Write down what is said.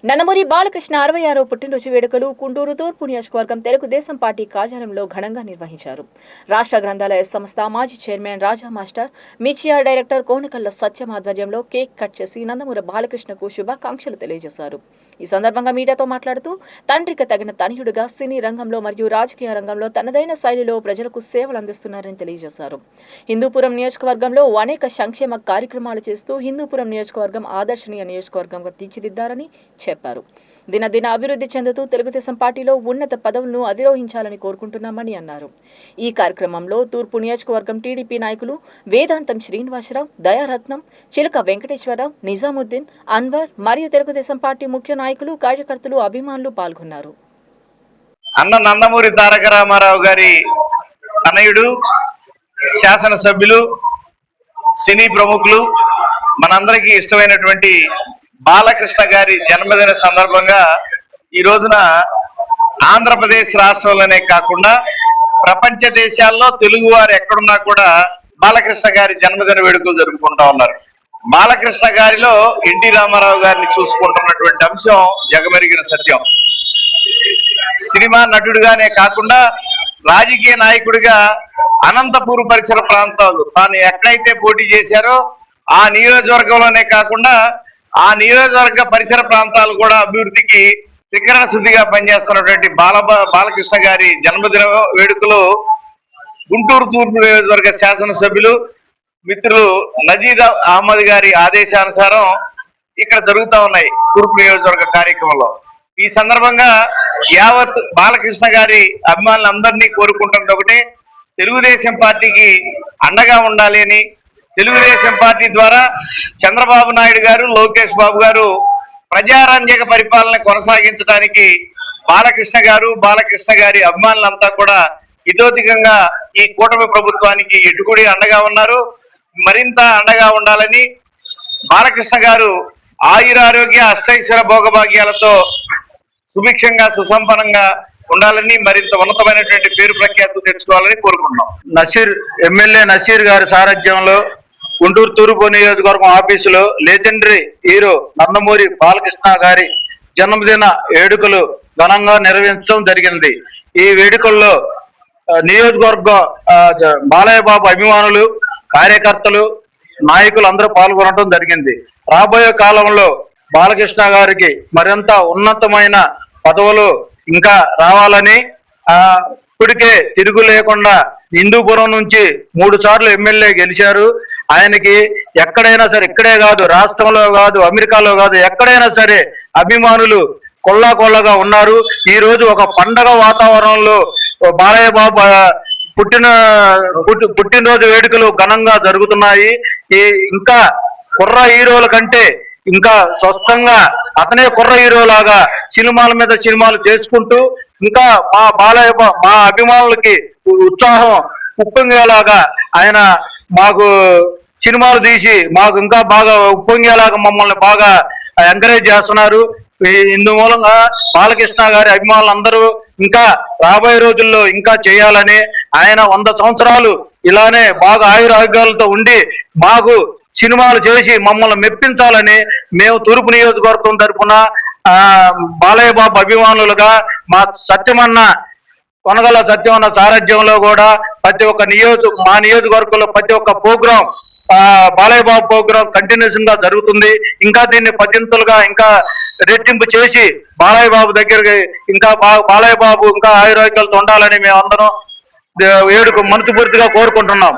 నందమూరి బాలకృష్ణ 66వ పుట్టినరోజు వేడుకలు గుంటూరు తూర్పు నియోజకవర్గం తెలుగుదేశం పార్టీ కార్యాలయంలో ఘనంగా నిర్వహించారు. రాష్ట్ర గ్రంథాలయ సంస్థ మాజీ చైర్మన్ రాజా మాస్టర్, మిర్చియా డైరెక్టర్ కోనకల్ల సత్యం ఆధ్వర్యంలో కేక్ కట్ చేసి నందమూరి బాలకృష్ణకు శుభాకాంక్షలు తెలియజేశారు. ఈ సందర్భంగా మీడియాతో మాట్లాడుతూ తండ్రికి తగిన తనయుడిగా సినీ రంగంలో మరియు రాజకీయ రంగంలో తనదైన శైలిలో ప్రజలకు సేవలు అందిస్తున్నారని తెలియజేశారు. హిందూపురం నియోజకవర్గంలో అనేక సంక్షేమ కార్యక్రమాలు చేస్తూ హిందూపురం నియోజకవర్గం ఆదర్శనీయ నియోజకవర్గంగా తీర్చిదిద్దారని చెప్పారు. దినదిన అభివృద్ధి చెందుతూ తెలుగుదేశం పార్టీలో ఉన్నత పదవులను అధిరోహించాలని కోరుకుంటున్నామని అన్నారు. ఈ కార్యక్రమంలో తూర్పు నియోజకవర్గం టీడీపీ నాయకులు వేదాంతం శ్రీనివాసరావు, దయారత్నం, చిలక వెంకటేశ్వరరావు, నిజాముద్దీన్, అన్వర్ మరియు తెలుగుదేశం పార్టీ ముఖ్య నాయకులు, కార్యకర్తలు, అభిమానులు పాల్గొన్నారు. అన్న నందమూరి తారక రామారావు గారి తనయుడు, శాసనసభ్యులు, సినీ ప్రముఖులు, మనందరికీ ఇష్టమైనటువంటి బాలకృష్ణ గారి జన్మదిన సందర్భంగా ఈ రోజున ఆంధ్రప్రదేశ్ రాష్ట్రంలోనే కాకుండా ప్రపంచ దేశాల్లో తెలుగు వారు ఎక్కడున్నా కూడా బాలకృష్ణ గారి జన్మదిన వేడుకలు జరుపుకుంటా ఉన్నారు. బాలకృష్ణ గారిలో ఎన్టీ రామారావు గారిని చూసుకుంటున్నటువంటి అంశం జగమెరిగిన సత్యం. సినిమా నటుడుగానే కాకుండా రాజకీయ నాయకుడిగా అనంతపూర్ పరిసర ప్రాంతాలు తాను ఎక్కడైతే పోటీ చేశారో ఆ నియోజకవర్గంలోనే కాకుండా ఆ నియోజకవర్గ పరిసర ప్రాంతాలు కూడా అభివృద్ధికి త్రికరణ శుద్ధిగా పనిచేస్తున్నటువంటి బాలకృష్ణ గారి జన్మదిన వేడుకలు గుంటూరు తూర్పు నియోజకవర్గ శాసనసభ్యులు మిత్రులు నజీద్ అహ్మద్ గారి ఆదేశానుసారం ఇక్కడ జరుగుతూ ఉన్నాయి తూర్పు నియోజకవర్గ కార్యక్రమంలో. ఈ సందర్భంగా యావత్ బాలకృష్ణ గారి అభిమానులందరినీ కోరుకుంటున్నది ఒకటే, తెలుగుదేశం పార్టీకి అండగా ఉండాలి అని, తెలుగుదేశం పార్టీ ద్వారా చంద్రబాబు నాయుడు గారు, లోకేష్ బాబు గారు ప్రజారంజక పరిపాలన కొనసాగించడానికి బాలకృష్ణ గారి అభిమానులంతా కూడా ఇతోధికంగా ఈ కూటమి ప్రభుత్వానికి ఎటుకుడి అండగా ఉన్నారు. మరింత అండగా ఉండాలని, బాలకృష్ణ గారు ఆయురారోగ్య అష్టైశ్వర భోగభాగ్యాలతో సుభిక్షంగా సుసంపన్నంగా ఉండాలని, మరింత ఉన్నతమైనటువంటి పేరు ప్రఖ్యాతులు తెచ్చుకోవాలని కోరుకుంటున్నాం. ఎమ్మెల్యే నసీర్ గారి సారథ్యంలో గుంటూరు తూర్పు నియోజకవర్గం ఆఫీసులో లెజెండరీ హీరో నందమూరి బాలకృష్ణ గారి జన్మదిన వేడుకలు ఘనంగా నిర్వహించడం జరిగింది. ఈ వేడుకల్లో నియోజకవర్గ బాలయ్య బాబు అభిమానులు, కార్యకర్తలు, నాయకులు అందరూ పాల్గొనడం జరిగింది. రాబోయే కాలంలో బాలకృష్ణ గారికి మరింత ఉన్నతమైన పదవులు ఇంకా రావాలని, ఇప్పటికే తిరుగు లేకుండా హిందూపురం నుంచి 3 సార్లు ఎమ్మెల్యే గెలిచారు. ఆయనకి ఎక్కడైనా సరే, ఇక్కడే కాదు, రాష్ట్రంలో కాదు, అమెరికాలో కాదు, ఎక్కడైనా సరే అభిమానులు కొల్లాగా ఉన్నారు. ఈ రోజు ఒక పండగ వాతావరణంలో బాలయ్య బాబు పుట్టినరోజు వేడుకలు ఘనంగా జరుగుతున్నాయి. ఇంకా కుర్ర హీరోల కంటే ఇంకా స్వస్థంగా అతనే కుర్ర హీరో లాగా సినిమాల మీద సినిమాలు చేసుకుంటూ ఇంకా మా అభిమానులకి ఉత్సాహం ఉప్పొంగేలాగా ఆయన మాకు సినిమాలు తీసి మాకు ఇంకా బాగా ఉప్పొంగేలాగా మమ్మల్ని బాగా ఎంకరేజ్ చేస్తున్నారు. ఇందుమూలంగా బాలకృష్ణ గారి అభిమానులందరూ ఇంకా రాబోయే రోజుల్లో ఇంకా చేయాలని, ఆయన 100 సంవత్సరాలు ఇలానే బాగా ఆయురారోగ్యాలతో ఉండి మాకు సినిమాలు చేసి మమ్మల్ని మెప్పించాలని మేము తూర్పు నియోజకవర్గం తరఫున బాలయ్య బాబు అభిమానులుగా మా కొనగల సత్యమన్న సారథ్యంలో కూడా ప్రతి ఒక్క మా నియోజకవర్గంలో ప్రతి ఒక్క programme Balayya Babu programme continuation గా జరుగుతుంది. ఇంకా దీన్ని పద్దెంతులుగా ఇంకా రెట్టింపు చేసి బాలయ్య బాబు దగ్గరికి ఇంకా బాలయ్య బాబు ఇంకా ఆయురారోగ్యాలతో ఉండాలని మేము అందరం వేడుక మనస్ఫూర్తిగా కోరుకుంటున్నాం.